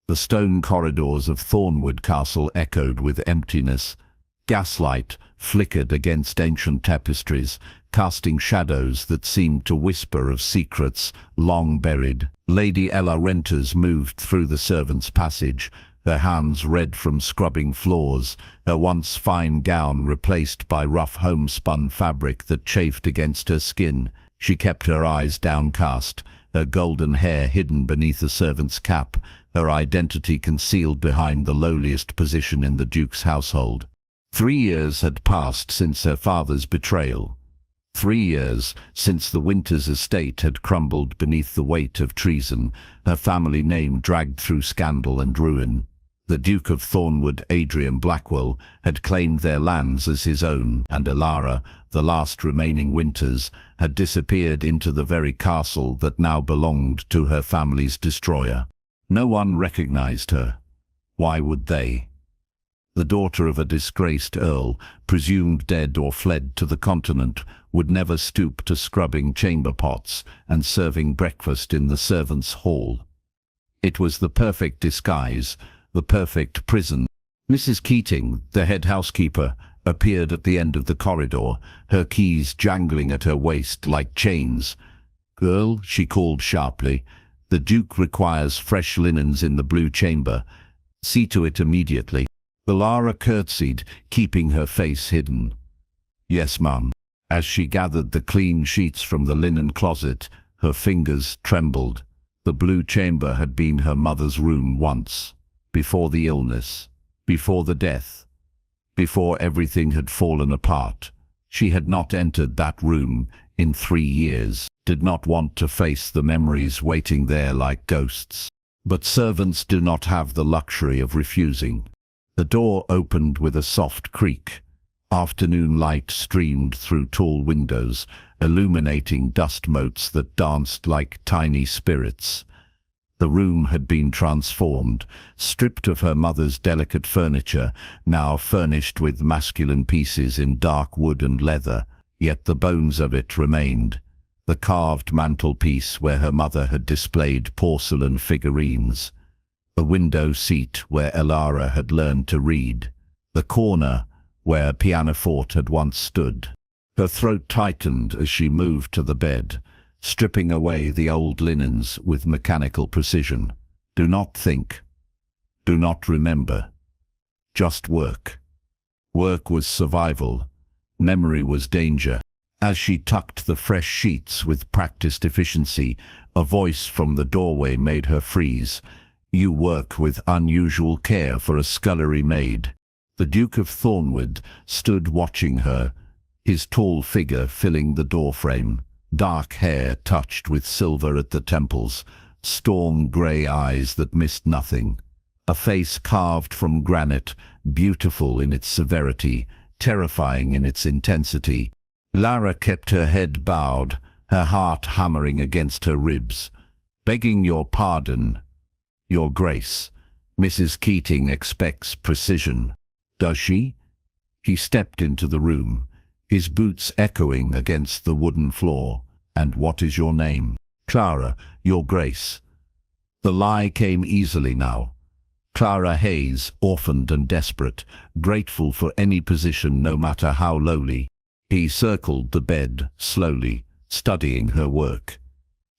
The stone corridors of Thornwood Castle echoed with emptiness. Gaslight flickered against ancient tapestries, casting shadows that seemed to whisper of secrets long buried. Lady Ella Renters moved through the servants' passage, her hands red from scrubbing floors, her once fine gown replaced by rough homespun fabric that chafed against her skin. She kept her eyes downcast, her golden hair hidden beneath a servant's cap, her identity concealed behind the lowliest position in the Duke's household. 3 years had passed since her father's betrayal. 3 years since the Winters estate had crumbled beneath the weight of treason, her family name dragged through scandal and ruin. The Duke of Thornwood, Adrian Blackwell, had claimed their lands as his own, and Elara, the last remaining Winters, had disappeared into the very castle that now belonged to her family's destroyer. No one recognized her. Why would they? The daughter of a disgraced earl, presumed dead or fled to the continent, would never stoop to scrubbing chamber pots and serving breakfast in the servants' hall. It was the perfect disguise, the perfect prison. Mrs. Keating, the head housekeeper, appeared at the end of the corridor, her keys jangling at her waist like chains. "Girl," she called sharply, "the Duke requires fresh linens in the blue chamber. See to it immediately." Elara curtsied, keeping her face hidden. "Yes, ma'am." As she gathered the clean sheets from the linen closet, her fingers trembled. The blue chamber had been her mother's room once, before the illness, before the death, before everything had fallen apart. She had not entered that room in 3 years, did not want to face the memories waiting there like ghosts. But servants do not have the luxury of refusing. The door opened with a soft creak. Afternoon light streamed through tall windows, illuminating dust motes that danced like tiny spirits. The room had been transformed, stripped of her mother's delicate furniture, now furnished with masculine pieces in dark wood and leather, yet the bones of it remained. The carved mantelpiece where her mother had displayed porcelain figurines. The window seat where Elara had learned to read. The corner where a pianoforte had once stood. Her throat tightened as she moved to the bed, stripping away the old linens with mechanical precision. Do not think. Do not remember. Just work. Work was survival. Memory was danger. As she tucked the fresh sheets with practiced efficiency, a voice from the doorway made her freeze. "You work with unusual care for a scullery maid." The Duke of Thornwood stood watching her, his tall figure filling the doorframe. Dark hair touched with silver at the temples, storm grey eyes that missed nothing. A face carved from granite, beautiful in its severity, terrifying in its intensity. Lara kept her head bowed, her heart hammering against her ribs. "Begging your pardon, Your Grace, Mrs. Keating expects precision." "Does she?" He stepped into the room, his boots echoing against the wooden floor. "And what is your name?" "Clara, Your Grace." The lie came easily now. Clara Hayes, orphaned and desperate, grateful for any position no matter how lowly. He circled the bed, slowly, studying her work.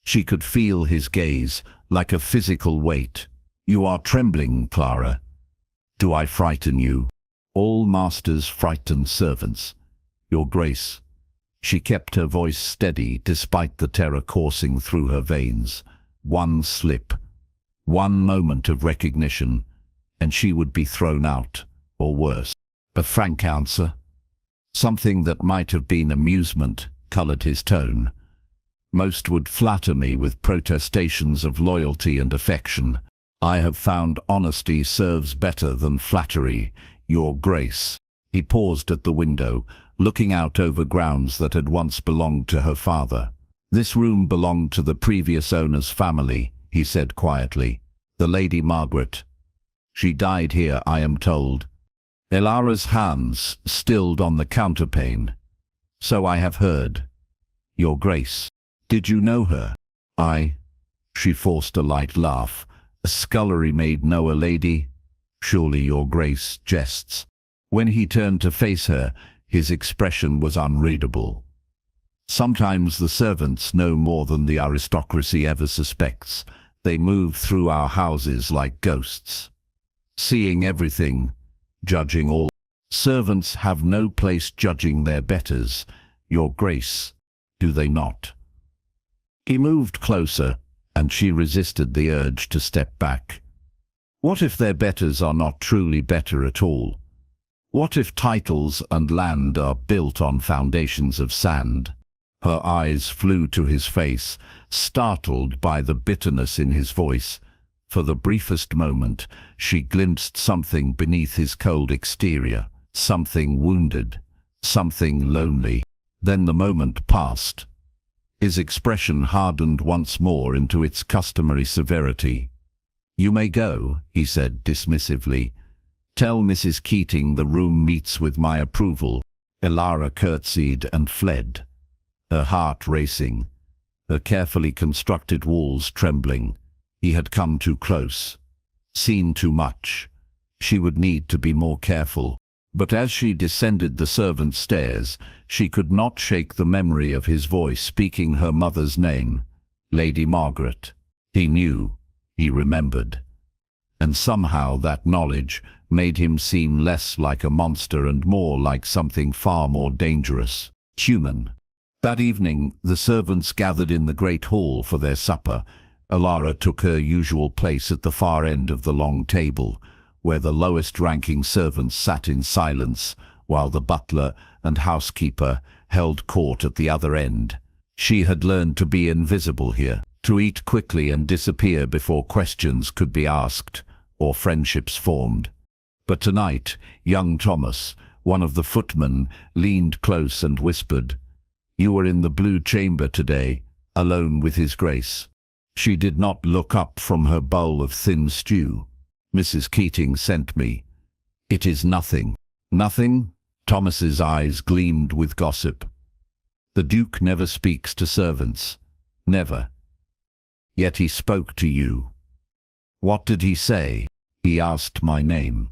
She could feel his gaze, like a physical weight. "You are trembling, Clara. Do I frighten you?" "All masters frighten servants, Your Grace." She kept her voice steady despite the terror coursing through her veins. One slip, one moment of recognition, and she would be thrown out, or worse. A frank answer, something that might have been amusement, colored his tone. "Most would flatter me with protestations of loyalty and affection. I have found honesty serves better than flattery, Your Grace." He paused at the window, looking out over grounds that had once belonged to her father. "This room belonged to the previous owner's family," he said quietly. "The Lady Margaret. She died here, I am told." Elara's hands stilled on the counterpane. "So I have heard, Your Grace. Did you know her?" She forced a light laugh, A scullery maid know a lady? Surely your grace jests. When he turned to face her, his expression was unreadable. Sometimes the servants know more than the aristocracy ever suspects. They move through our houses like ghosts, seeing everything, judging all. Servants have no place judging their betters, your grace, do they not? He moved closer, and she resisted the urge to step back. What if their betters are not truly better at all? What if titles and land are built on foundations of sand? Her eyes flew to his face, startled by the bitterness in his voice. For the briefest moment, she glimpsed something beneath his cold exterior, something wounded, something lonely. Then the moment passed. His expression hardened once more into its customary severity. "You may go," he said dismissively. "Tell Mrs. Keating the room meets with my approval." Elara curtsied and fled, her heart racing, her carefully constructed walls trembling. He had come too close, seen too much. She would need to be more careful. But as she descended the servants' stairs, she could not shake the memory of his voice speaking her mother's name, Lady Margaret. He knew, he remembered. And somehow that knowledge made him seem less like a monster and more like something far more dangerous, human. That evening, the servants gathered in the great hall for their supper. Elara took her usual place at the far end of the long table, where the lowest-ranking servants sat in silence, while the butler and housekeeper held court at the other end. She had learned to be invisible here, to eat quickly and disappear before questions could be asked or friendships formed. But tonight, young Thomas, one of the footmen, leaned close and whispered, "You were in the Blue Chamber today, alone with His Grace." She did not look up from her bowl of thin stew. "Mrs. Keating sent me." "It is nothing." "Nothing?" Thomas's eyes gleamed with gossip. "The Duke never speaks to servants. Never. Yet he spoke to you." "What did he say?" "He asked my name."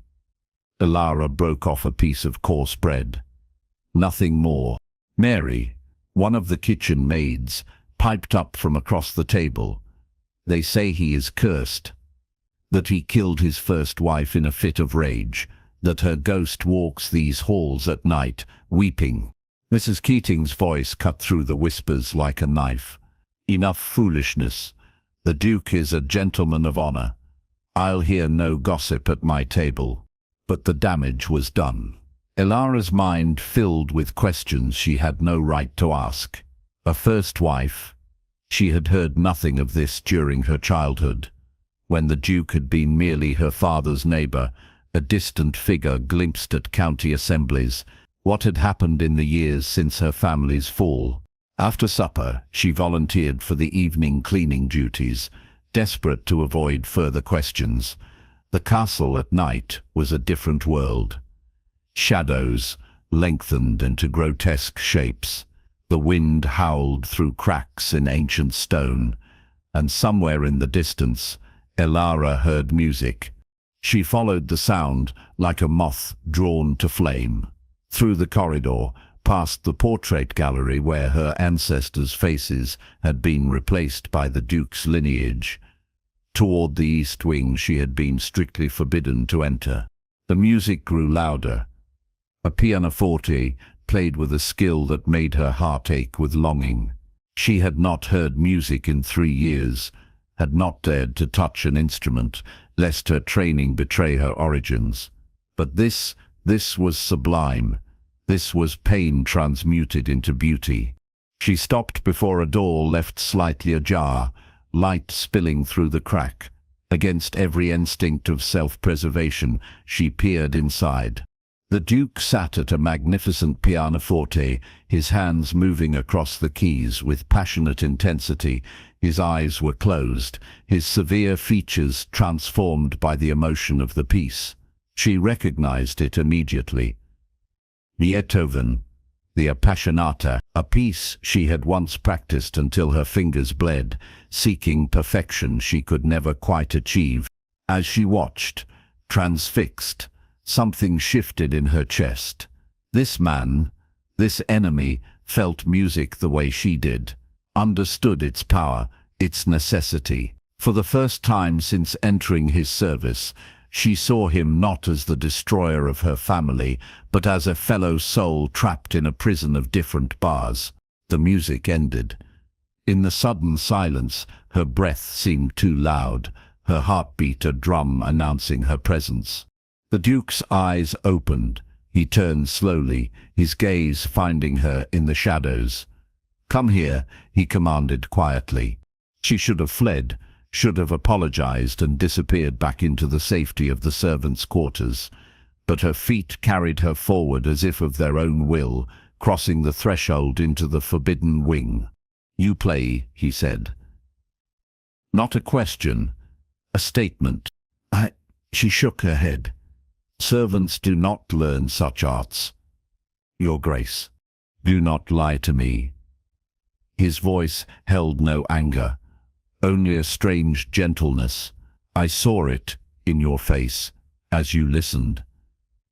Elara broke off a piece of coarse bread. "Nothing more." Mary, one of the kitchen maids, piped up from across the table. "They say he is cursed. That he killed his first wife in a fit of rage, that her ghost walks these halls at night, weeping." Mrs. Keating's voice cut through the whispers like a knife. "Enough foolishness. The Duke is a gentleman of honor. I'll hear no gossip at my table." But the damage was done. Elara's mind filled with questions she had no right to ask. A first wife? She had heard nothing of this during her childhood, when the Duke had been merely her father's neighbor, a distant figure glimpsed at county assemblies. What had happened in the years since her family's fall? After supper, she volunteered for the evening cleaning duties, desperate to avoid further questions. The castle at night was a different world. Shadows lengthened into grotesque shapes. The wind howled through cracks in ancient stone, and somewhere in the distance, Elara heard music. She followed the sound like a moth drawn to flame. Through the corridor, past the portrait gallery where her ancestors' faces had been replaced by the Duke's lineage. Toward the east wing she had been strictly forbidden to enter. The music grew louder. A pianoforte played with a skill that made her heart ache with longing. She had not heard music in 3 years, had not dared to touch an instrument, lest her training betray her origins. But this was sublime. This was pain transmuted into beauty. She stopped before a door left slightly ajar, light spilling through the crack. Against every instinct of self-preservation, she peered inside. The Duke sat at a magnificent pianoforte, his hands moving across the keys with passionate intensity. His eyes were closed, his severe features transformed by the emotion of the piece. She recognized it immediately. Beethoven, the Appassionata, a piece she had once practiced until her fingers bled, seeking perfection she could never quite achieve. As she watched, transfixed, something shifted in her chest. This man, this enemy, felt music the way she did, understood its power, its necessity. For the first time since entering his service, she saw him not as the destroyer of her family, but as a fellow soul trapped in a prison of different bars. The music ended. In the sudden silence, her breath seemed too loud, her heartbeat a drum announcing her presence. The Duke's eyes opened. He turned slowly, his gaze finding her in the shadows. "Come here," he commanded quietly. She should have fled, should have apologized and disappeared back into the safety of the servants' quarters. But her feet carried her forward as if of their own will, crossing the threshold into the forbidden wing. "You play," he said. Not a question, a statement. She shook her head. "Servants do not learn such arts." "Your Grace, do not lie to me." His voice held no anger, only a strange gentleness. "I saw it in your face as you listened.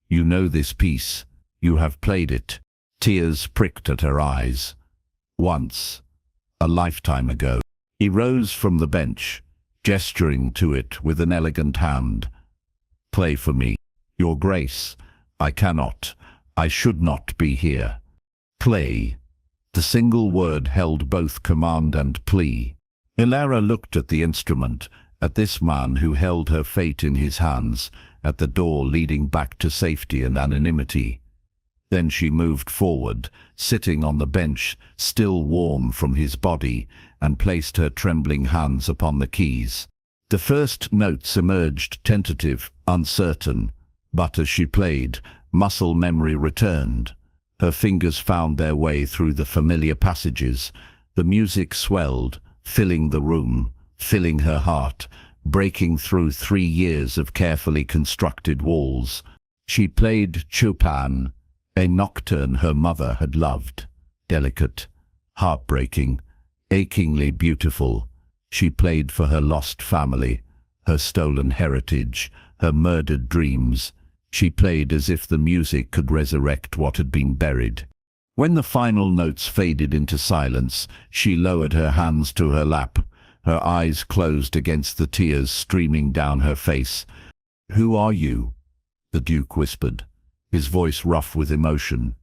You know this piece. You have played it." Tears pricked at her eyes. "Once, a lifetime ago." He rose from the bench, gesturing to it with an elegant hand. "Play for me." "Your Grace, I cannot. I should not be here." "Play." The single word held both command and plea. Ilara looked at the instrument, at this man who held her fate in his hands, at the door leading back to safety and anonymity. Then she moved forward, sitting on the bench, still warm from his body, and placed her trembling hands upon the keys. The first notes emerged tentative, uncertain, but as she played, muscle memory returned. Her fingers found their way through the familiar passages. The music swelled, filling the room, filling her heart, breaking through 3 years of carefully constructed walls. She played Chopin, a nocturne her mother had loved. Delicate, heartbreaking, achingly beautiful. She played for her lost family, her stolen heritage, her murdered dreams. She played as if the music could resurrect what had been buried. When the final notes faded into silence, she lowered her hands to her lap, her eyes closed against the tears streaming down her face. "Who are you?" the Duke whispered, his voice rough with emotion.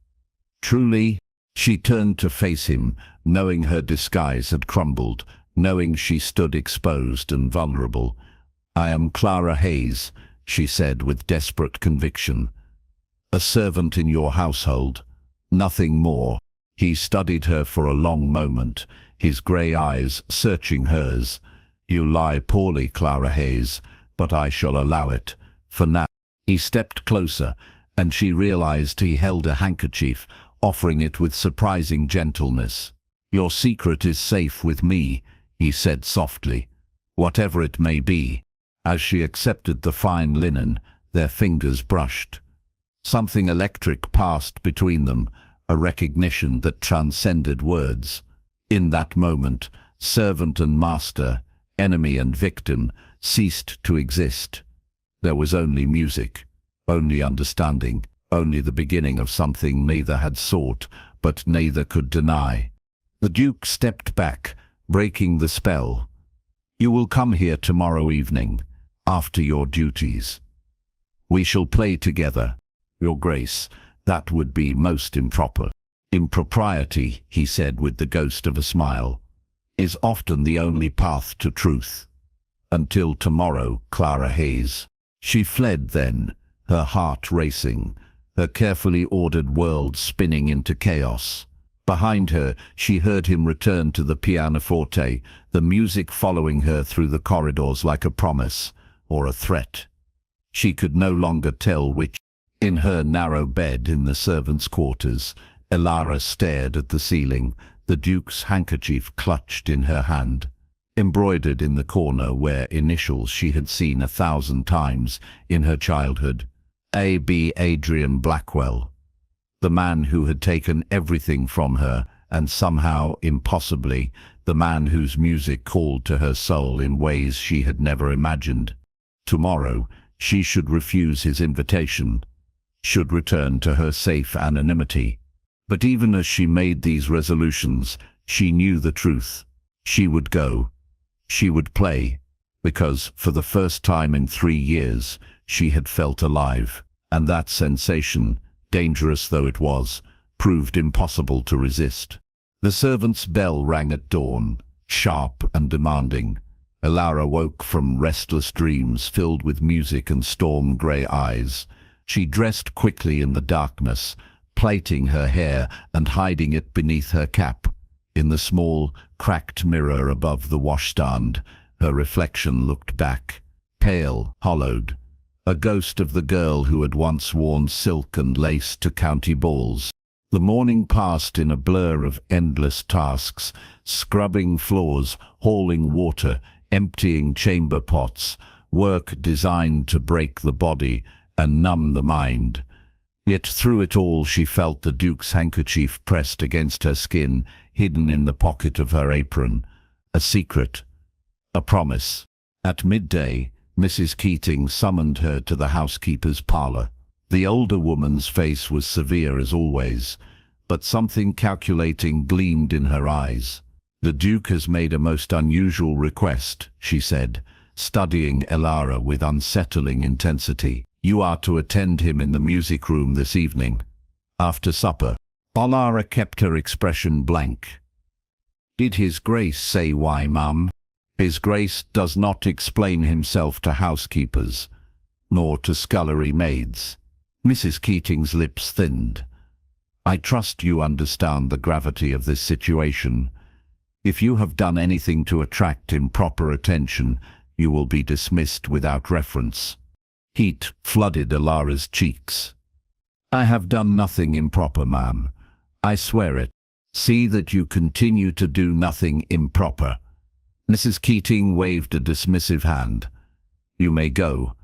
"Truly?" She turned to face him, knowing her disguise had crumbled, knowing she stood exposed and vulnerable. "I am Clara Hayes," she said with desperate conviction. "A servant in your household, nothing more." He studied her for a long moment, his grey eyes searching hers. "You lie poorly, Clara Hayes, but I shall allow it, for now." He stepped closer, and she realized he held a handkerchief, offering it with surprising gentleness. "Your secret is safe with me," he said softly, "whatever it may be." As she accepted the fine linen, their fingers brushed. Something electric passed between them, a recognition that transcended words. In that moment, servant and master, enemy and victim, ceased to exist. There was only music, only understanding, only the beginning of something neither had sought, but neither could deny. The Duke stepped back, breaking the spell. "You will come here tomorrow evening, after your duties. We shall play together." "Your Grace, that would be most improper." "Impropriety," he said with the ghost of a smile, "is often the only path to truth. Until tomorrow, Clara Hayes." She fled then, her heart racing, her carefully ordered world spinning into chaos. Behind her, she heard him return to the pianoforte, the music following her through the corridors like a promise or a threat. She could no longer tell which. In her narrow bed in the servants' quarters, Ilara stared at the ceiling, the Duke's handkerchief clutched in her hand, embroidered in the corner where initials she had seen 1,000 times in her childhood. A.B. Adrian Blackwell. the man who had taken everything from her, and somehow, impossibly, the man whose music called to her soul in ways she had never imagined. Tomorrow, she should refuse his invitation, should return to her safe anonymity. But even as she made these resolutions, she knew the truth. She would go. She would play. Because, for the first time in 3 years, she had felt alive. And that sensation, dangerous though it was, proved impossible to resist. The servant's bell rang at dawn, sharp and demanding. Elara woke from restless dreams filled with music and storm-grey eyes. She dressed quickly in the darkness, plaiting her hair and hiding it beneath her cap. In the small, cracked mirror above the washstand, her reflection looked back, pale, hollowed, a ghost of the girl who had once worn silk and lace to county balls. The morning passed in a blur of endless tasks, scrubbing floors, hauling water, emptying chamber pots, work designed to break the body and numb the mind. Yet through it all she felt the Duke's handkerchief pressed against her skin, hidden in the pocket of her apron. A secret, a promise. At midday, Mrs. Keating summoned her to the housekeeper's parlour. The older woman's face was severe as always, but something calculating gleamed in her eyes. "The Duke has made a most unusual request," she said, studying Elara with unsettling intensity. "You are to attend him in the music room this evening, after supper." Elara kept her expression blank. "Did His Grace say why, ma'am?" "His Grace does not explain himself to housekeepers, nor to scullery maids." Mrs. Keating's lips thinned. "I trust you understand the gravity of this situation. If you have done anything to attract improper attention, you will be dismissed without reference." Heat flooded Elara's cheeks. "I have done nothing improper, ma'am. I swear it." "See that you continue to do nothing improper." Mrs. Keating waved a dismissive hand. "You may go.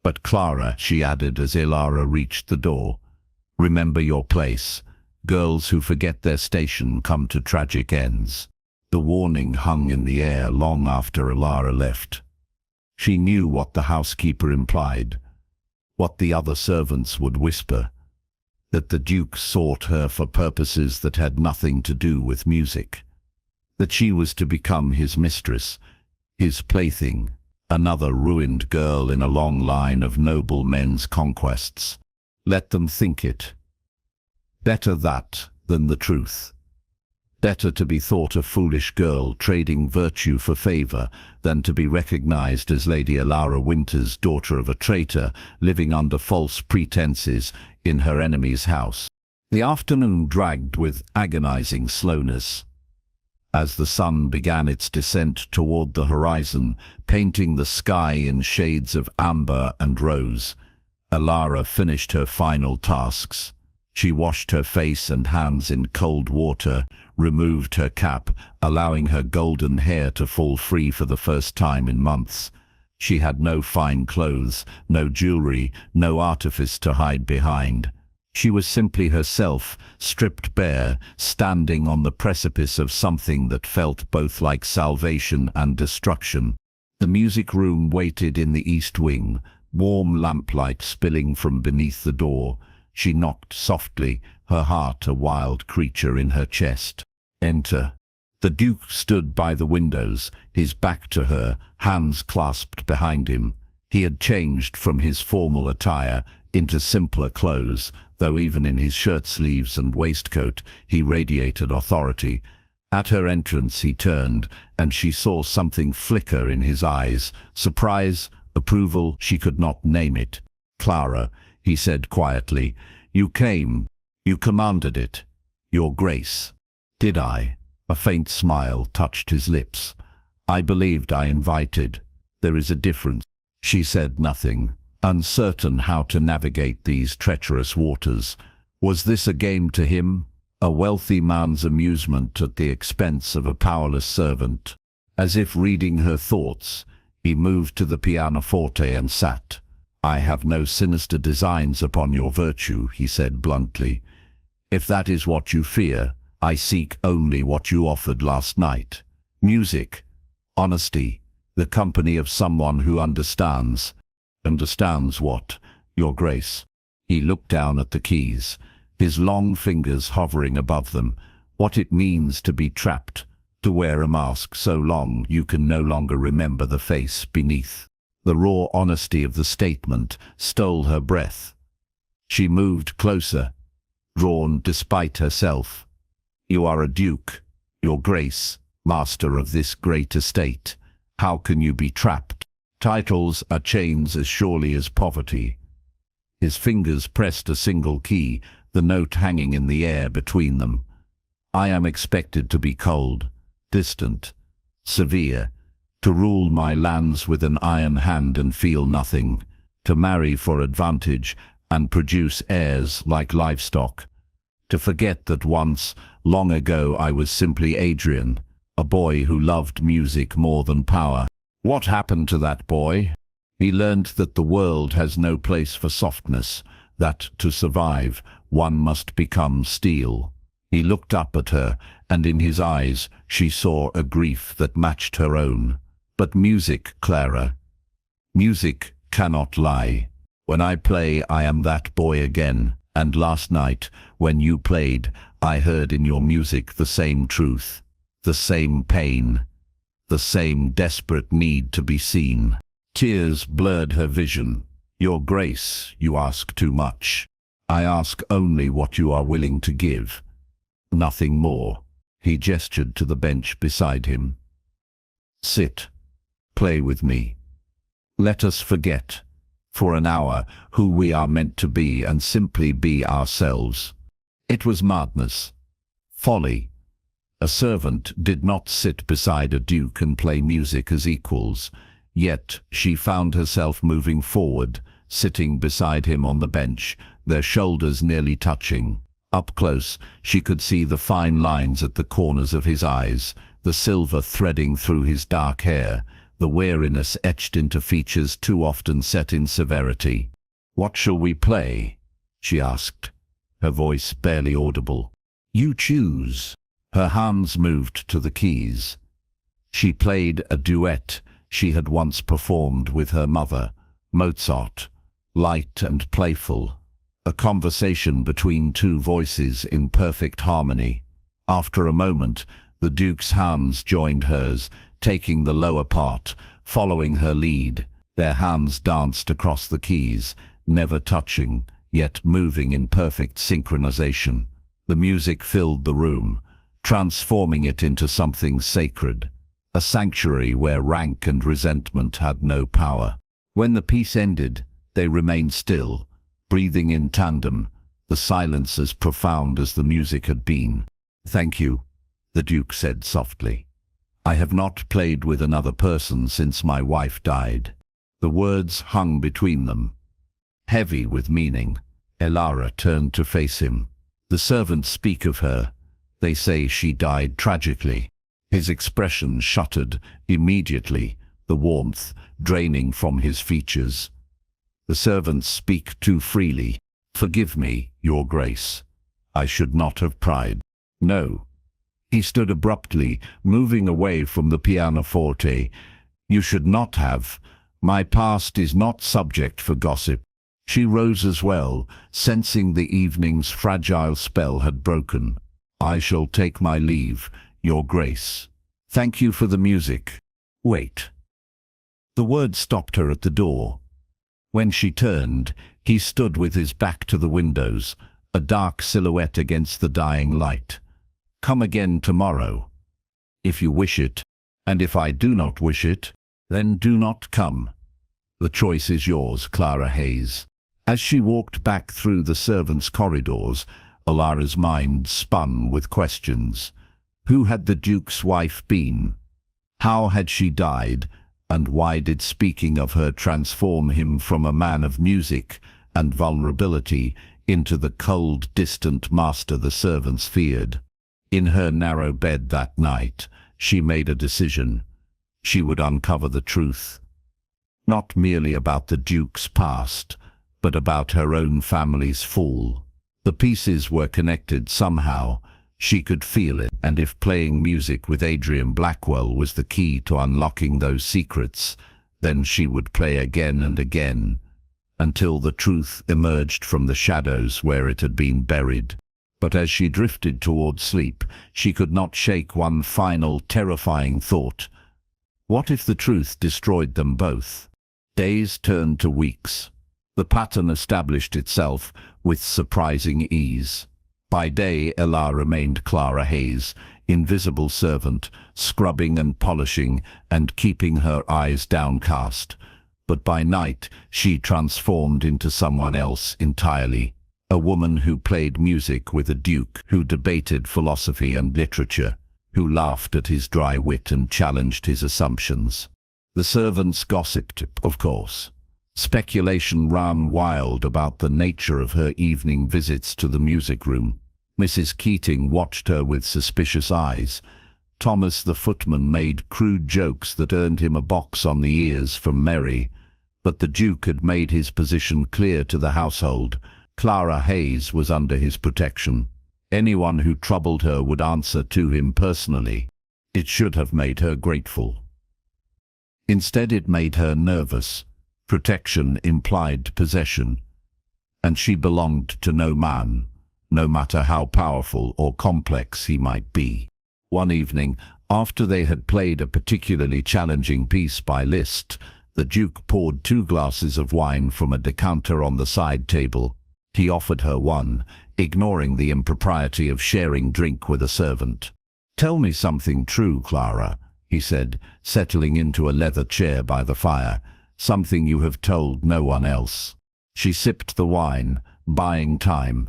But Clara," she added as Elara reached the door, "remember your place. Girls who forget their station come to tragic ends." The warning hung in the air long after Elara left. She knew what the housekeeper implied, what the other servants would whisper, that the Duke sought her for purposes that had nothing to do with music, that she was to become his mistress, his plaything, another ruined girl in a long line of noble men's conquests. Let them think it. Better that than the truth. Better to be thought a foolish girl trading virtue for favour than to be recognized as Lady Elara Winters, daughter of a traitor, living under false pretenses in her enemy's house. The afternoon dragged with agonizing slowness. As the sun began its descent toward the horizon, painting the sky in shades of amber and rose, Elara finished her final tasks. She washed her face and hands in cold water, removed her cap, allowing her golden hair to fall free for the first time in months. She had no fine clothes, no jewelry, no artifice to hide behind. She was simply herself, stripped bare, standing on the precipice of something that felt both like salvation and destruction. The music room waited in the east wing, warm lamplight spilling from beneath the door. She knocked softly, her heart a wild creature in her chest. "Enter." The Duke stood by the windows, his back to her, hands clasped behind him. He had changed from his formal attire into simpler clothes, though even in his shirt sleeves and waistcoat he radiated authority. At her entrance he turned, and she saw something flicker in his eyes. Surprise, approval, she could not name it. "Clara," he said quietly, "you came. You commanded it. Your Grace." "Did I?" A faint smile touched his lips. "I believed I invited. There is a difference." She said nothing, uncertain how to navigate these treacherous waters. Was this a game to him? A wealthy man's amusement at the expense of a powerless servant? As if reading her thoughts, he moved to the pianoforte and sat. "I have no sinister designs upon your virtue," he said bluntly. If that is what you fear, I seek only what you offered last night. Music, honesty, the company of someone who understands. Understands what, Your Grace? He looked down at the keys, his long fingers hovering above them. What it means to be trapped, to wear a mask so long you can no longer remember the face beneath. The raw honesty of the statement stole her breath. She moved closer, drawn despite herself. You are a duke, Your Grace, master of this great estate. How can you be trapped? Titles are chains as surely as poverty. His fingers pressed a single key, the note hanging in the air between them. I am expected to be cold, distant, severe, to rule my lands with an iron hand and feel nothing, to marry for advantage and produce heirs like livestock, to forget that once, long ago, I was simply Adrian, a boy who loved music more than power. What happened to that boy? He learned that the world has no place for softness, that to survive, one must become steel. He looked up at her, and in his eyes she saw a grief that matched her own. But music, Clara. Music cannot lie. When I play, I am that boy again, and last night, when you played, I heard in your music the same truth, the same pain, the same desperate need to be seen. Tears blurred her vision. Your Grace, you ask too much. I ask only what you are willing to give. Nothing more. He gestured to the bench beside him. Sit. Play with me. Let us forget, for an hour, who we are meant to be and simply be ourselves. It was madness. Folly. A servant did not sit beside a duke and play music as equals, yet she found herself moving forward, sitting beside him on the bench, their shoulders nearly touching. Up close, she could see the fine lines at the corners of his eyes, the silver threading through his dark hair, the weariness etched into features too often set in severity. What shall we play? She asked, her voice barely audible. You choose. Her hands moved to the keys. She played a duet she had once performed with her mother, Mozart, light and playful. A conversation between two voices in perfect harmony. After a moment, the Duke's hands joined hers, taking the lower part, following her lead. Their hands danced across the keys, never touching, yet moving in perfect synchronization. The music filled the room, transforming it into something sacred, a sanctuary where rank and resentment had no power. When the piece ended, they remained still, breathing in tandem, the silence as profound as the music had been. Thank you, the Duke said softly. I have not played with another person since my wife died. The words hung between them, heavy with meaning. Elara turned to face him. The servants speak of her. They say she died tragically. His expression shuttered immediately, the warmth draining from his features. The servants speak too freely. Forgive me, Your Grace. I should not have pried. No. He stood abruptly, moving away from the pianoforte. You should not have. My past is not subject for gossip. She rose as well, sensing the evening's fragile spell had broken. I shall take my leave, Your Grace. Thank you for the music. Wait. The word stopped her at the door. When she turned, he stood with his back to the windows, a dark silhouette against the dying light. Come again tomorrow, if you wish it, and if I do not wish it, then do not come. The choice is yours, Clara Hayes. As she walked back through the servants' corridors, Elara's mind spun with questions. Who had the Duke's wife been? How had she died? And why did speaking of her transform him from a man of music and vulnerability into the cold, distant master the servants feared? In her narrow bed that night, she made a decision. She would uncover the truth. Not merely about the Duke's past, but about her own family's fall. The pieces were connected somehow. She could feel it, and if playing music with Adrian Blackwell was the key to unlocking those secrets, then she would play again and again, until the truth emerged from the shadows where it had been buried. But as she drifted toward sleep, she could not shake one final terrifying thought. What if the truth destroyed them both? Days turned to weeks. The pattern established itself with surprising ease. By day, Ella remained Clara Hayes, invisible servant, scrubbing and polishing and keeping her eyes downcast. But by night, she transformed into someone else entirely. A woman who played music with a duke, who debated philosophy and literature, who laughed at his dry wit and challenged his assumptions. The servants gossiped, of course. Speculation ran wild about the nature of her evening visits to the music room. Mrs. Keating watched her with suspicious eyes. Thomas the footman made crude jokes that earned him a box on the ears from Mary. But the Duke had made his position clear to the household. Clara Hayes was under his protection. Anyone who troubled her would answer to him personally. It should have made her grateful. Instead, it made her nervous. Protection implied possession, and she belonged to no man, no matter how powerful or complex he might be. One evening, after they had played a particularly challenging piece by Liszt, the Duke poured 2 glasses of wine from a decanter on the side table. He offered her one, ignoring the impropriety of sharing drink with a servant. "Tell me something true, Clara," he said, settling into a leather chair by the fire. "Something you have told no one else." She sipped the wine, buying time.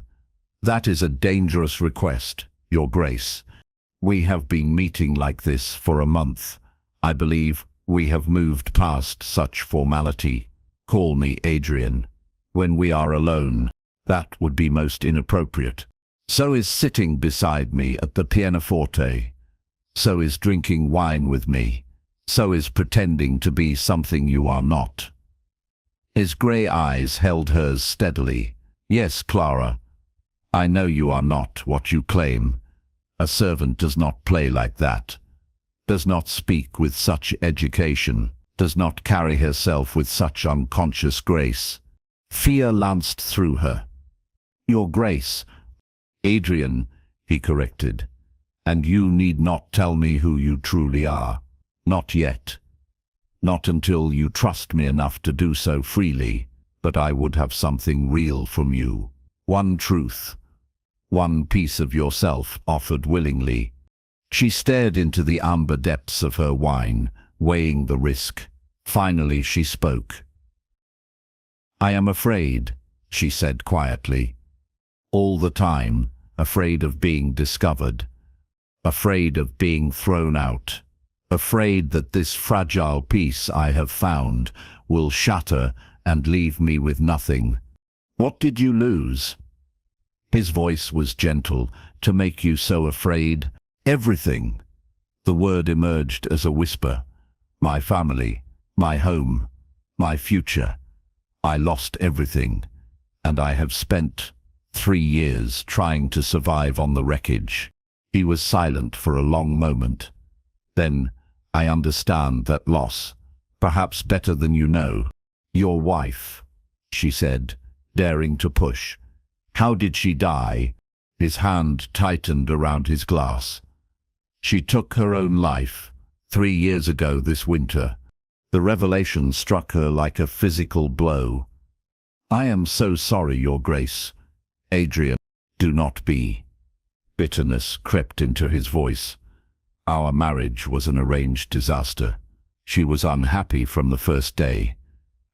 "That is a dangerous request, Your Grace. We have been meeting like this for a month. I believe we have moved past such formality. Call me Adrian. When we are alone, that would be most inappropriate. So is sitting beside me at the pianoforte. So is drinking wine with me. So is pretending to be something you are not." His grey eyes held hers steadily. "Yes, Clara, I know you are not what you claim. A servant does not play like that, does not speak with such education, does not carry herself with such unconscious grace." Fear lanced through her. "Your Grace." "Adrian," he corrected, "and you need not tell me who you truly are. Not yet. Not until you trust me enough to do so freely, but I would have something real from you. One truth. One piece of yourself offered willingly." She stared into the amber depths of her wine, weighing the risk. Finally she spoke. "I am afraid," she said quietly. "All the time, afraid of being discovered. Afraid of being thrown out. Afraid that this fragile piece I have found will shatter and leave me with nothing." "What did you lose?" His voice was gentle. "To make you so afraid?" "Everything." The word emerged as a whisper. "My family, my home, my future. I lost everything, and I have spent 3 years trying to survive on the wreckage." He was silent for a long moment. Then, "I understand that loss, perhaps better than you know. Your wife," she said, daring to push. "How did she die?" His hand tightened around his glass. "She took her own life, 3 years ago this winter." The revelation struck her like a physical blow. "I am so sorry, Your Grace." "Adrian, do not be." Bitterness crept into his voice. "Our marriage was an arranged disaster. She was unhappy from the first day,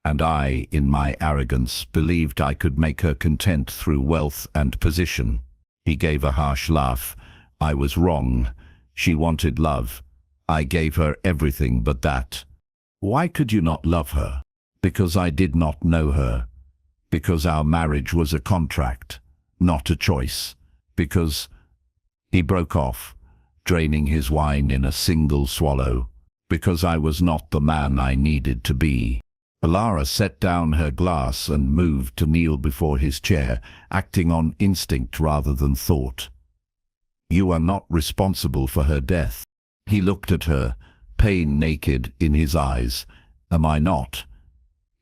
and I, in my arrogance, believed I could make her content through wealth and position." He gave a harsh laugh. "I was wrong. She wanted love. I gave her everything but that." "Why could you not love her?" "Because I did not know her. Because our marriage was a contract, not a choice. Because—" He broke off, draining his wine in a single swallow. "Because I was not the man I needed to be." Alara set down her glass and moved to kneel before his chair, acting on instinct rather than thought. You are not responsible for her death. He looked at her, pain naked in his eyes. Am I not?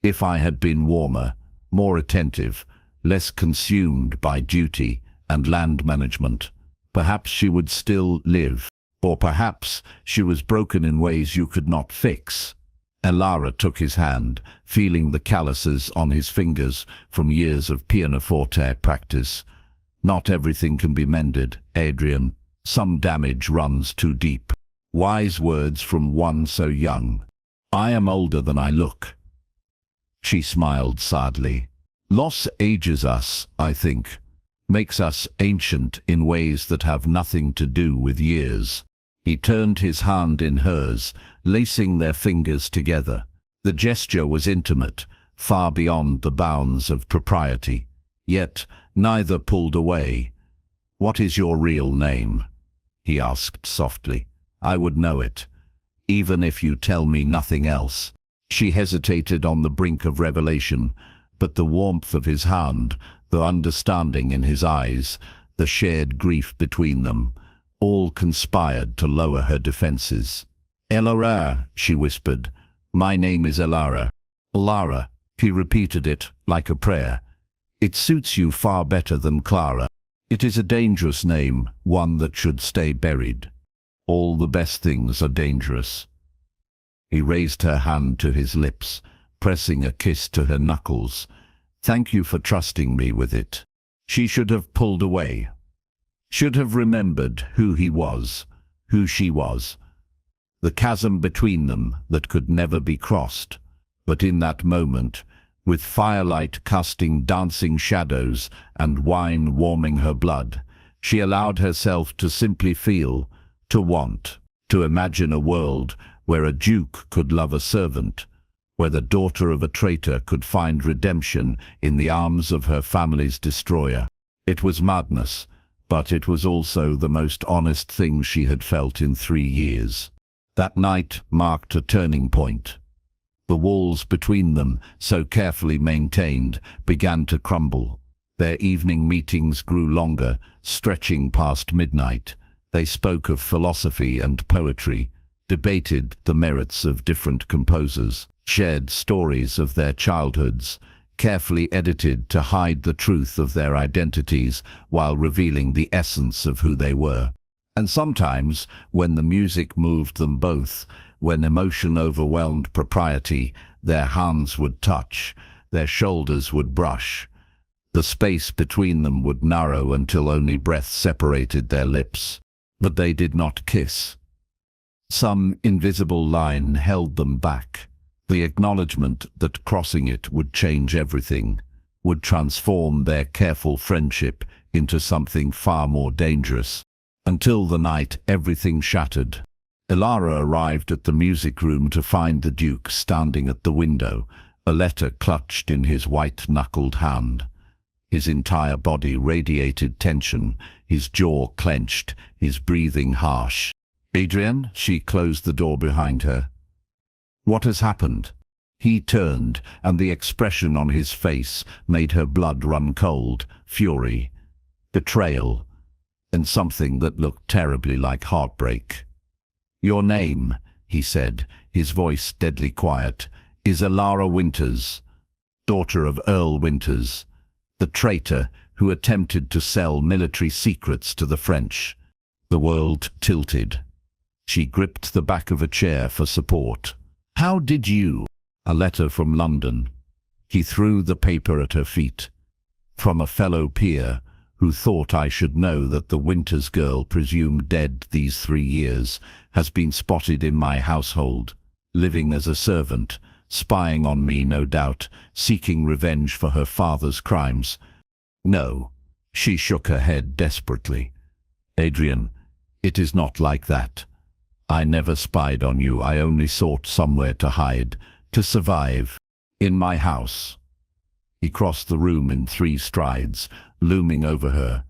If I had been warmer, more attentive, less consumed by duty and land management, perhaps she would still live. Or perhaps she was broken in ways you could not fix. Alara took his hand, feeling the calluses on his fingers from years of pianoforte practice. Not everything can be mended, Adrian. Some damage runs too deep. Wise words from one so young. I am older than I look. She smiled sadly. Loss ages us, I think. Makes us ancient in ways that have nothing to do with years. He turned his hand in hers, lacing their fingers together. The gesture was intimate, far beyond the bounds of propriety. Yet neither pulled away. What is your real name? He asked softly. I would know it, even if you tell me nothing else. She hesitated on the brink of revelation, but the warmth of his hand, the understanding in his eyes, the shared grief between them, all conspired to lower her defenses. Alara, she whispered. My name is Alara. Alara, he repeated it like a prayer. It suits you far better than Clara. It is a dangerous name, one that should stay buried. All the best things are dangerous. He raised her hand to his lips, pressing a kiss to her knuckles. Thank you for trusting me with it. She should have pulled away. Should have remembered who he was, who she was. The chasm between them that could never be crossed. But in that moment, with firelight casting dancing shadows and wine warming her blood, she allowed herself to simply feel, to want, to imagine a world where a duke could love a servant, where the daughter of a traitor could find redemption in the arms of her family's destroyer. It was madness, but it was also the most honest thing she had felt in 3 years. That night marked a turning point. The walls between them, so carefully maintained, began to crumble. Their evening meetings grew longer, stretching past midnight. They spoke of philosophy and poetry, debated the merits of different composers, shared stories of their childhoods, carefully edited to hide the truth of their identities while revealing the essence of who they were. And sometimes, when the music moved them both, when emotion overwhelmed propriety, their hands would touch, their shoulders would brush. The space between them would narrow until only breath separated their lips. But they did not kiss. Some invisible line held them back. The acknowledgement that crossing it would change everything, would transform their careful friendship into something far more dangerous. Until the night everything shattered. Alara arrived at the music room to find the Duke standing at the window, a letter clutched in his white-knuckled hand. His entire body radiated tension, his jaw clenched, his breathing harsh. Adrian, she closed the door behind her. What has happened? He turned, and the expression on his face made her blood run cold. Fury, betrayal, and something that looked terribly like heartbreak. Your name, he said, his voice deadly quiet, is Alara Winters, daughter of Earl Winters, the traitor who attempted to sell military secrets to the French. The world tilted. She gripped the back of a chair for support. How did you? A letter from London. He threw the paper at her feet. From a fellow peer, who thought I should know that the Winters girl presumed dead these 3 years has been spotted in my household, living as a servant, spying on me no doubt, seeking revenge for her father's crimes. No, she shook her head desperately. Adrian, it is not like that. I never spied on you, I only sought somewhere to hide, to survive. In my house. He crossed the room in 3 strides, looming over her.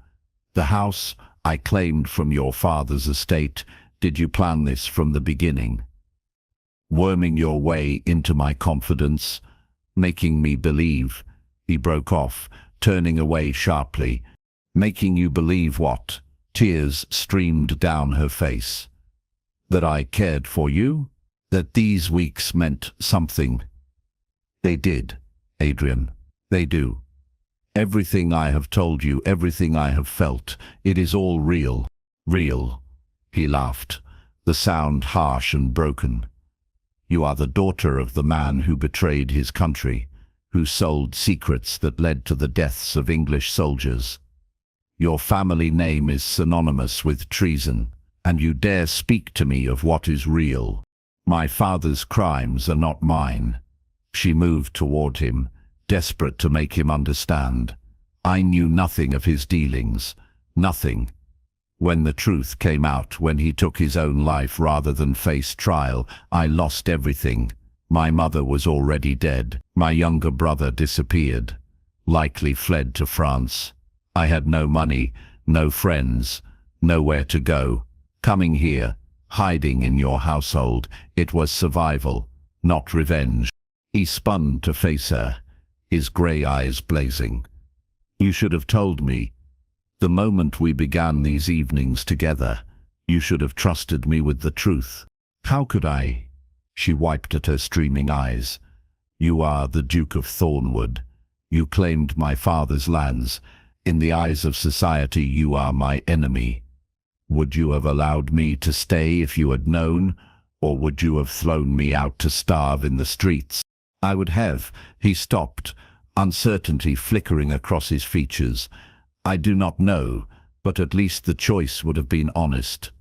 The house I claimed from your father's estate. Did you plan this from the beginning? Worming your way into my confidence, Making me believe, he broke off, turning away sharply. Making you believe what? Tears streamed down her face. That I cared for you? That these weeks meant something? They did, Adrian. They do. Everything I have told you, everything I have felt, it is all real. Real. He laughed, the sound harsh and broken. You are the daughter of the man who betrayed his country, who sold secrets that led to the deaths of English soldiers. Your family name is synonymous with treason, and you dare speak to me of what is real. My father's crimes are not mine. She moved toward him, desperate to make him understand. I knew nothing of his dealings, nothing. When the truth came out, when he took his own life rather than face trial, I lost everything. My mother was already dead. My younger brother disappeared, likely fled to France. I had no money, no friends, nowhere to go. Coming here, hiding in your household, it was survival, not revenge. He spun to face her, his grey eyes blazing. You should have told me. The moment we began these evenings together, you should have trusted me with the truth. How could I? She wiped at her streaming eyes. You are the Duke of Thornwood. You claimed my father's lands. In the eyes of society, you are my enemy. Would you have allowed me to stay if you had known, or would you have thrown me out to starve in the streets? I would have. He stopped, uncertainty flickering across his features. I do not know, but at least the choice would have been honest.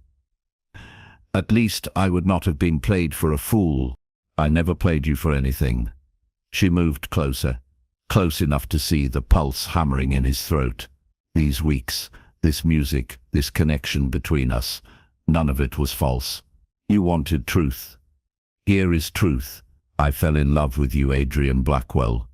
At least I would not have been played for a fool. I never played you for anything. She moved closer, close enough to see the pulse hammering in his throat. These weeks, this music, this connection between us, none of it was false. You wanted truth. Here is truth. I fell in love with you, Adrian Blackwell.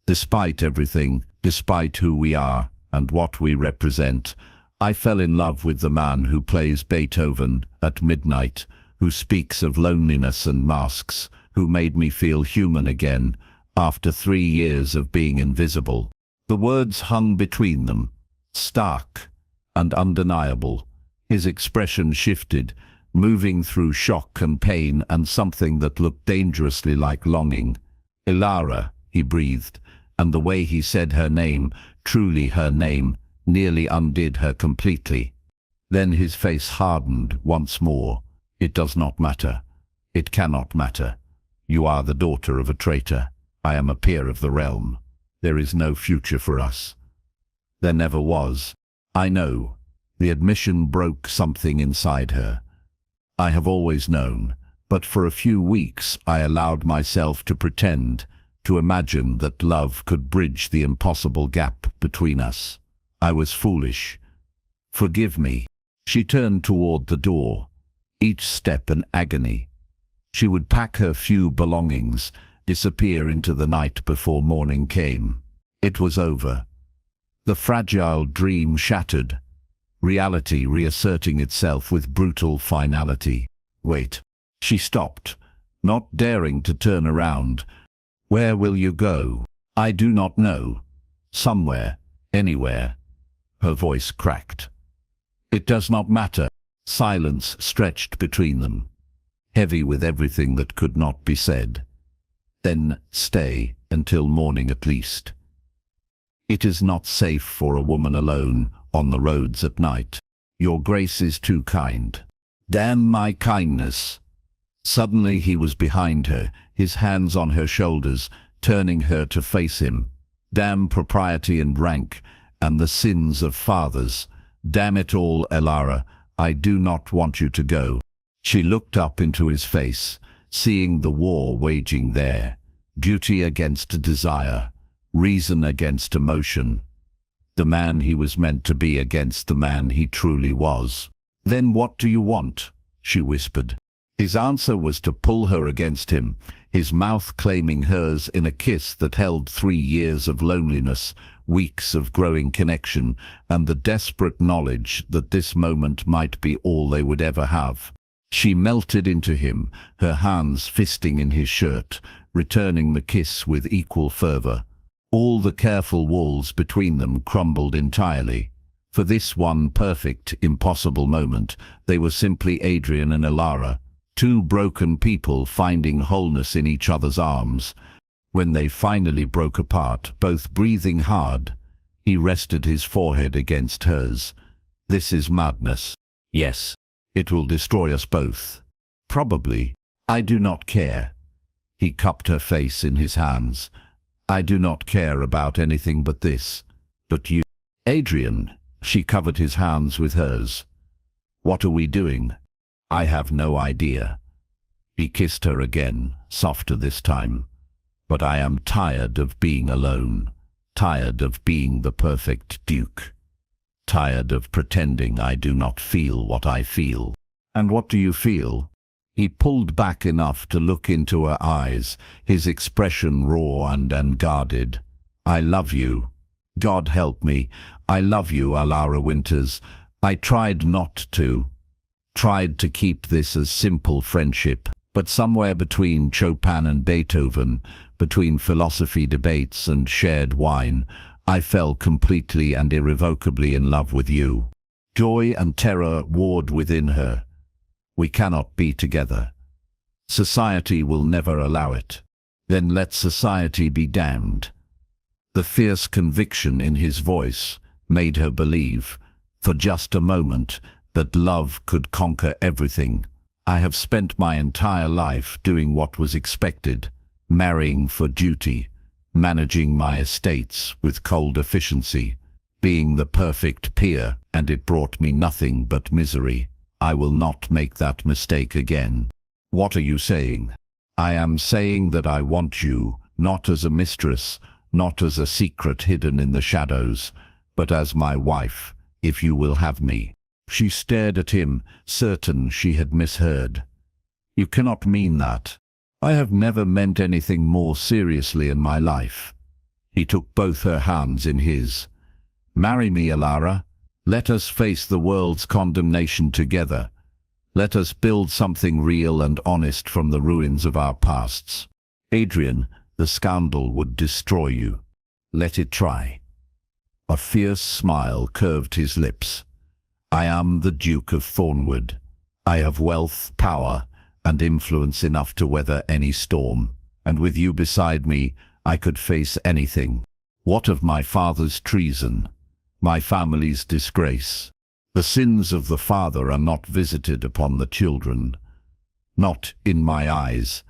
Despite everything, despite who we are and what we represent, I fell in love with the man who plays Beethoven at midnight, who speaks of loneliness and masks, who made me feel human again after 3 years of being invisible. The words hung between them, stark and undeniable. His expression shifted, moving through shock and pain and something that looked dangerously like longing. Ilara, he breathed, and the way he said her name, truly her name, nearly undid her completely. Then his face hardened once more. It does not matter. It cannot matter. You are the daughter of a traitor. I am a peer of the realm. There is no future for us. There never was. I know. The admission broke something inside her. I have always known, but for a few weeks I allowed myself to pretend, to imagine that love could bridge the impossible gap between us. I was foolish. Forgive me. She turned toward the door, each step an agony. She would pack her few belongings, disappear into the night before morning came. It was over. The fragile dream shattered, reality reasserting itself with brutal finality. Wait. She stopped, not daring to turn around. Where will you go? I do not know. Somewhere, anywhere. Her voice cracked. It does not matter. Silence stretched between them, heavy with everything that could not be said. Then stay until morning at least. It is not safe for a woman alone on the roads at night. Your grace is too kind. Damn my kindness. Suddenly he was behind her, his hands on her shoulders, turning her to face him. Damn propriety and rank, and the sins of fathers. Damn it all, Ilara, I do not want you to go. She looked up into his face, seeing the war waging there. Duty against desire, reason against emotion. The man he was meant to be against the man he truly was. Then what do you want? She whispered. His answer was to pull her against him, his mouth claiming hers in a kiss that held 3 years of loneliness, weeks of growing connection, and the desperate knowledge that this moment might be all they would ever have. She melted into him, her hands fisting in his shirt, returning the kiss with equal fervor. All the careful walls between them crumbled entirely. For this one perfect, impossible moment, they were simply Adrian and Alara, two broken people finding wholeness in each other's arms. When they finally broke apart, both breathing hard, he rested his forehead against hers. This is madness. Yes, it will destroy us both. Probably. I do not care. He cupped her face in his hands. I do not care about anything but this. But you. Adrian. She covered his hands with hers. What are we doing? I have no idea. He kissed her again, softer this time. But I am tired of being alone. Tired of being the perfect duke. Tired of pretending I do not feel what I feel. And what do you feel? He pulled back enough to look into her eyes, his expression raw and unguarded. I love you. God help me. I love you, Alara Winters. I tried not to. Tried to keep this as simple friendship, but somewhere between Chopin and Beethoven, between philosophy debates and shared wine, I fell completely and irrevocably in love with you. Joy and terror warred within her. We cannot be together. Society will never allow it. Then let society be damned. The fierce conviction in his voice made her believe, for just a moment, that love could conquer everything. I have spent my entire life doing what was expected, marrying for duty, managing my estates with cold efficiency, being the perfect peer, and it brought me nothing but misery. I will not make that mistake again. What are you saying? I am saying that I want you, not as a mistress, not as a secret hidden in the shadows, but as my wife, if you will have me. She stared at him, certain she had misheard. You cannot mean that. I have never meant anything more seriously in my life. He took both her hands in his. Marry me, Alara. Let us face the world's condemnation together. Let us build something real and honest from the ruins of our pasts. Adrian, the scoundrel would destroy you. Let it try. A fierce smile curved his lips. I am the Duke of Thornwood. I have wealth, power, and influence enough to weather any storm, and with you beside me, I could face anything. What of my father's treason? My family's disgrace? The sins of the father are not visited upon the children. Not in my eyes.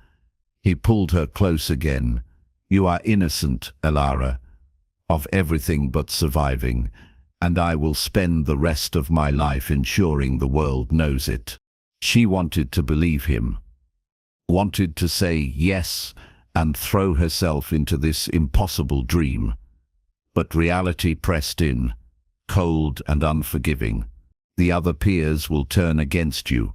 He pulled her close again. You are innocent, Alara, of everything but surviving, and I will spend the rest of my life ensuring the world knows it. She wanted to believe him, wanted to say yes and throw herself into this impossible dream. But reality pressed in, cold and unforgiving. The other peers will turn against you.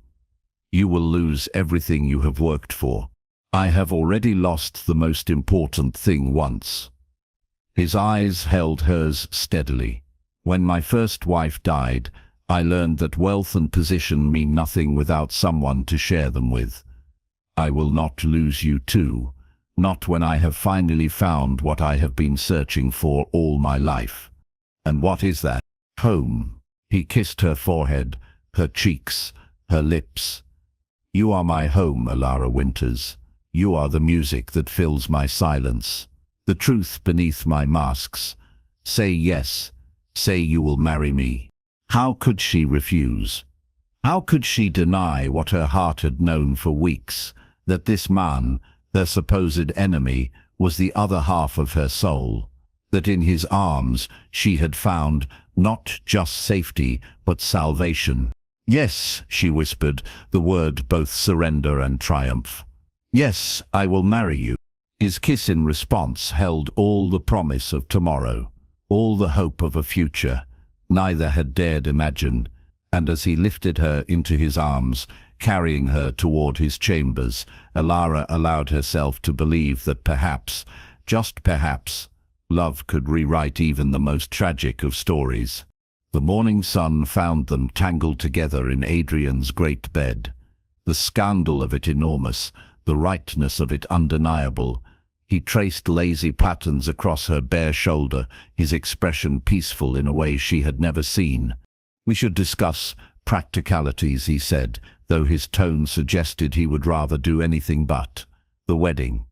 You will lose everything you have worked for. I have already lost the most important thing once. His eyes held hers steadily. When my first wife died, I learned that wealth and position mean nothing without someone to share them with. I will not lose you too, not when I have finally found what I have been searching for all my life. And what is that? Home. He kissed her forehead, her cheeks, her lips. You are my home, Alara Winters. You are the music that fills my silence, the truth beneath my masks. Say yes. Say you will marry me. How could she refuse? How could she deny what her heart had known for weeks, that this man, their supposed enemy, was the other half of her soul, that in his arms she had found not just safety, but salvation? Yes, she whispered, the word both surrender and triumph. Yes, I will marry you. His kiss in response held all the promise of tomorrow, all the hope of a future neither had dared imagine, and as he lifted her into his arms, carrying her toward his chambers, Alara allowed herself to believe that perhaps, just perhaps, love could rewrite even the most tragic of stories. The morning sun found them tangled together in Adrian's great bed. the scandal of it enormous, the rightness of it undeniable. He traced lazy patterns across her bare shoulder, his expression peaceful in a way she had never seen. "We should discuss practicalities," he said, though his tone suggested he would rather do anything but. "The wedding.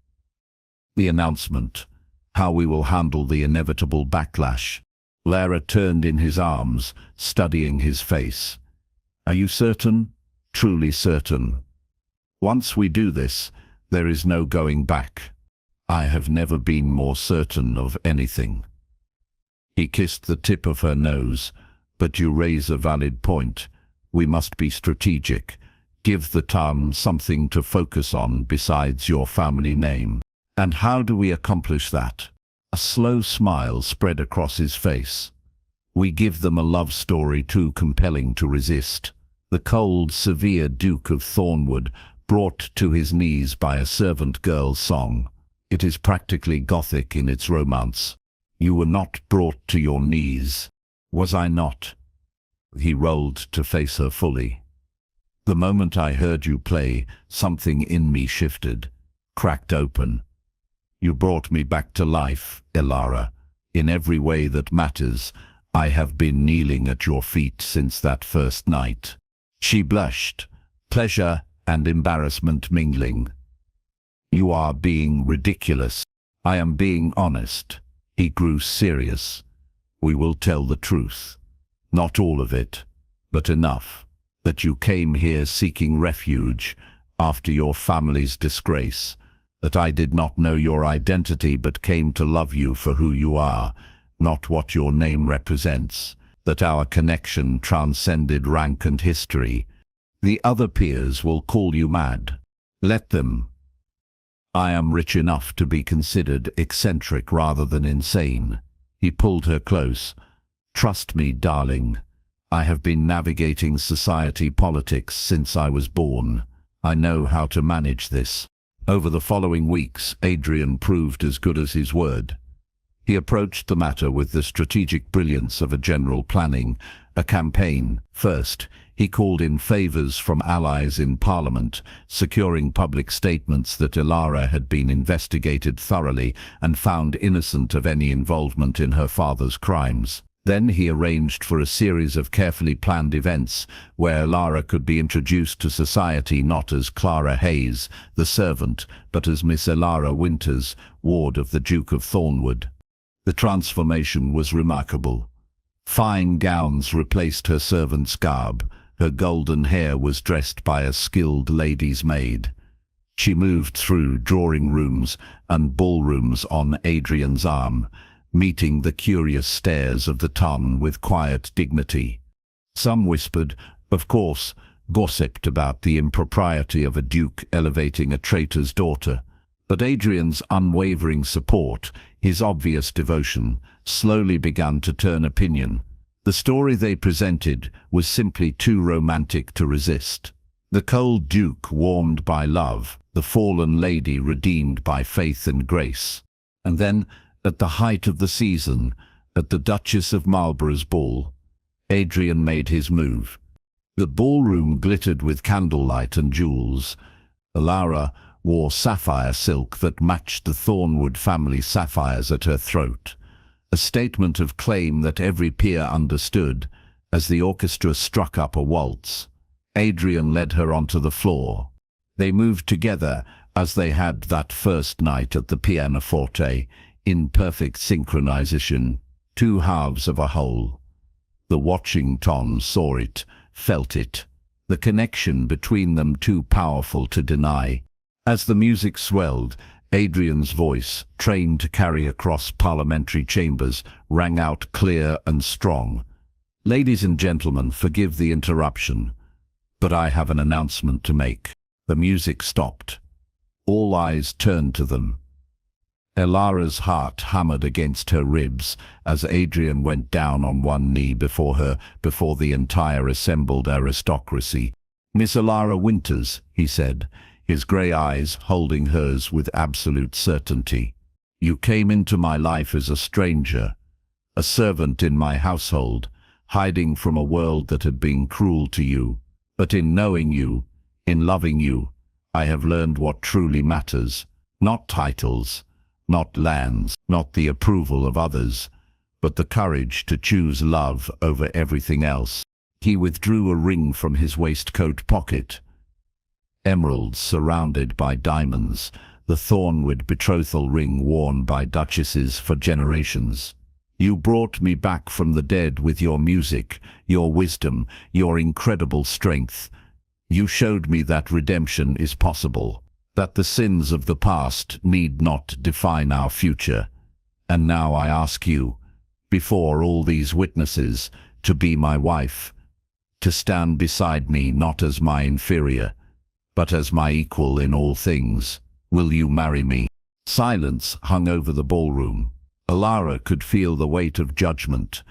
The announcement. How we will handle the inevitable backlash." Lara turned in his arms, studying his face. "Are you certain? Truly certain? Once we do this, there is no going back." "I have never been more certain of anything." He kissed the tip of her nose. "But you raise a valid point. We must be strategic. Give the town something to focus on besides your family name." "And how do we accomplish that?" A slow smile spread across his face. "We give them a love story too compelling to resist. The cold, severe Duke of Thornwood, brought to his knees by a servant girl's song. It is practically Gothic in its romance. You were not brought to your knees. Was I not?" He rolled to face her fully. "The moment I heard you play, something in me shifted, cracked open. You brought me back to life, Elara. In every way that matters, I have been kneeling at your feet since that first night." She blushed, pleasure and embarrassment mingling. "You are being ridiculous." "I am being honest." He grew serious. "We will tell the truth. Not all of it, but enough. That you came here seeking refuge after your family's disgrace. That I did not know your identity but came to love you for who you are, not what your name represents. That our connection transcended rank and history. The other peers will call you mad. Let them. I am rich enough to be considered eccentric rather than insane." He pulled her close. "Trust me, darling. I have been navigating society politics since I was born. I know how to manage this." Over the following weeks, Adrian proved as good as his word. He approached the matter with the strategic brilliance of a general planning a campaign. First, he called in favours from allies in Parliament, securing public statements that Elara had been investigated thoroughly and found innocent of any involvement in her father's crimes. Then he arranged for a series of carefully planned events where Elara could be introduced to society not as Clara Hayes, the servant, but as Miss Elara Winters, ward of the Duke of Thornwood. The transformation was remarkable. Fine gowns replaced her servant's garb. Her golden hair was dressed by a skilled lady's maid. She moved through drawing rooms and ballrooms on Adrian's arm, meeting the curious stares of the ton with quiet dignity. Some whispered, of course, gossiped about the impropriety of a duke elevating a traitor's daughter. But Adrian's unwavering support, his obvious devotion, slowly began to turn opinion. The story they presented was simply too romantic to resist. The cold duke warmed by love, the fallen lady redeemed by faith and grace. And then, at the height of the season, at the Duchess of Marlborough's ball, Adrian made his move. The ballroom glittered with candlelight and jewels. Elara wore sapphire silk that matched the Thornwood family sapphires at her throat, a statement of claim that every peer understood. As the orchestra struck up a waltz, Adrian led her onto the floor. They moved together as they had that first night at the pianoforte, in perfect synchronization, two halves of a whole. The watching Tom saw it, felt it, the connection between them too powerful to deny. As the music swelled, Adrian's voice, trained to carry across parliamentary chambers, rang out clear and strong. "Ladies and gentlemen, forgive the interruption, but I have an announcement to make." The music stopped. All eyes turned to them. Elara's heart hammered against her ribs as Adrian went down on one knee before her, before the entire assembled aristocracy. "Miss Elara Winters," he said, his grey eyes holding hers with absolute certainty. "You came into my life as a stranger, a servant in my household, hiding from a world that had been cruel to you. But in knowing you, In loving you, I have learned what truly matters. Not titles, not lands, not the approval of others, but the courage to choose love over everything else. He withdrew a ring from his waistcoat pocket. Emeralds surrounded by diamonds, the thornwood betrothal ring worn by duchesses for generations. You brought me back from the dead with your music, your wisdom, your incredible strength. You showed me that redemption is possible, that the sins of the past need not define our future. And now I ask you, before all these witnesses, to be my wife, to stand beside me not as my inferior, but as my equal in all things. Will you marry me? Silence hung over the ballroom. Elara could feel the weight of judgment,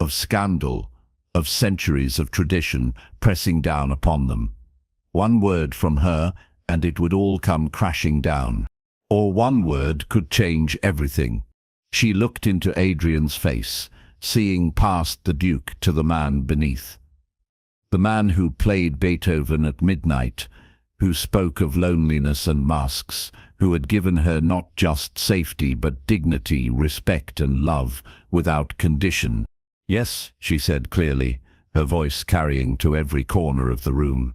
of scandal, of centuries of tradition pressing down upon them. One word from her, and it would all come crashing down. Or one word could change everything. She looked into Adrian's face, seeing past the Duke to the man beneath. The man who played Beethoven at midnight, who spoke of loneliness and masks, who had given her not just safety but dignity, respect and love without condition. Yes, she said clearly, her voice carrying to every corner of the room.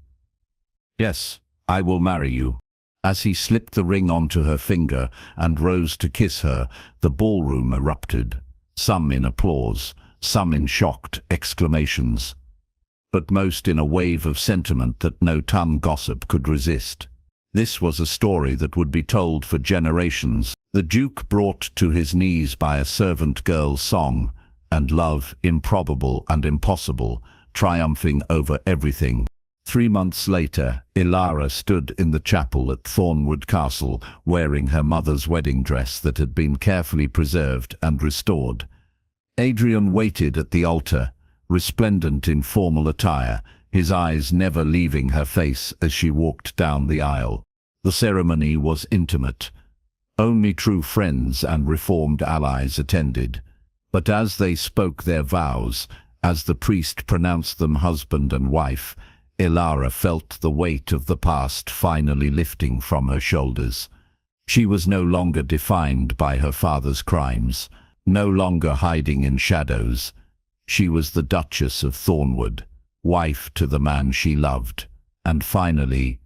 Yes, I will marry you. As he slipped the ring onto her finger and rose to kiss her, the ballroom erupted, some in applause, some in shocked exclamations, but most in a wave of sentiment that no tongue gossip could resist. This was a story that would be told for generations. The Duke brought to his knees by a servant girl's song, and love, improbable and impossible, triumphing over everything. 3 months later, Elara stood in the chapel at Thornwood Castle, wearing her mother's wedding dress that had been carefully preserved and restored. Adrian waited at the altar, resplendent in formal attire, his eyes never leaving her face as she walked down the aisle. The ceremony was intimate. Only true friends and reformed allies attended. But as they spoke their vows, as the priest pronounced them husband and wife, Elara felt the weight of the past finally lifting from her shoulders. She was no longer defined by her father's crimes, no longer hiding in shadows. She was the Duchess of Thornwood, wife to the man she loved, and finally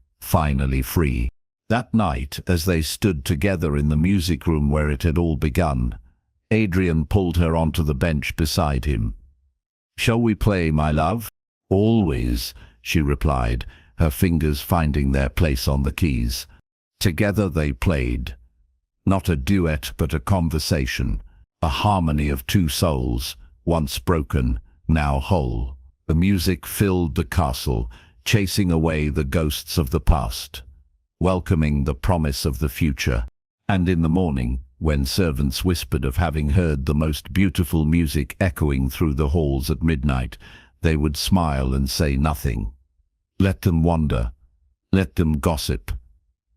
free. That night, as they stood together in the music room where it had all begun, Adrian pulled her onto the bench beside him. "Shall we play, my love?" "Always," she replied, her fingers finding their place on the keys. Together they played. Not a duet, but a conversation, a harmony of two souls, once broken, now whole. The music filled the castle, chasing away the ghosts of the past, welcoming the promise of the future. And in the morning, when servants whispered of having heard the most beautiful music echoing through the halls at midnight, they would smile and say nothing. Let them wonder, let them gossip.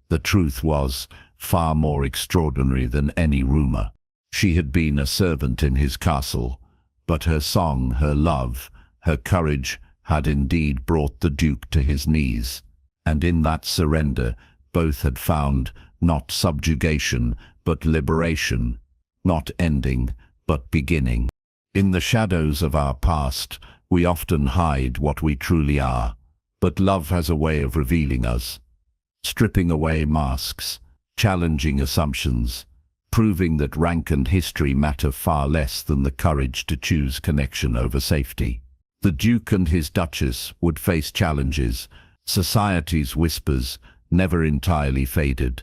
The truth was far more extraordinary than any rumor. She had been a servant in his castle, but her song, her love, her courage had indeed brought the Duke to his knees. And in that surrender, both had found not subjugation, but liberation, not ending, but beginning. In the shadows of our past, we often hide what we truly are, but love has a way of revealing us, stripping away masks, challenging assumptions, proving that rank and history matter far less than the courage to choose connection over safety. The Duke and his Duchess would face challenges, society's whispers never entirely faded.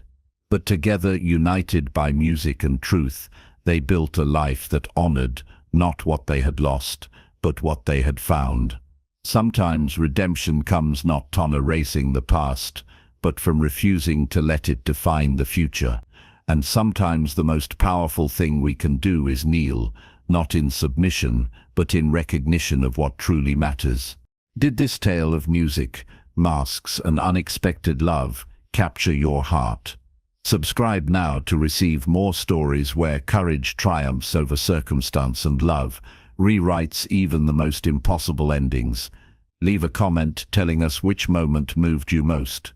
But together, united by music and truth, they built a life that honored not what they had lost, but what they had found. Sometimes redemption comes not on erasing the past, but from refusing to let it define the future. And sometimes the most powerful thing we can do is kneel, not in submission, but in recognition of what truly matters. Did this tale of music, masks, and unexpected love capture your heart? Subscribe now to receive more stories where courage triumphs over circumstance and love rewrites even the most impossible endings. Leave a comment telling us which moment moved you most.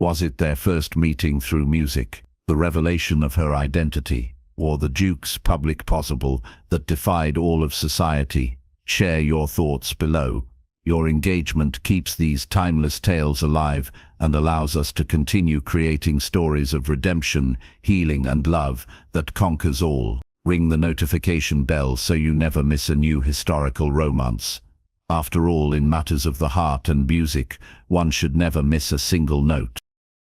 Was it their first meeting through music, the revelation of her identity, or the Duke's public possible that defied all of society? Share your thoughts below. Your engagement keeps these timeless tales alive and allows us to continue creating stories of redemption, healing and love that conquers all. Ring the notification bell so you never miss a new historical romance. After all, in matters of the heart and music, one should never miss a single note.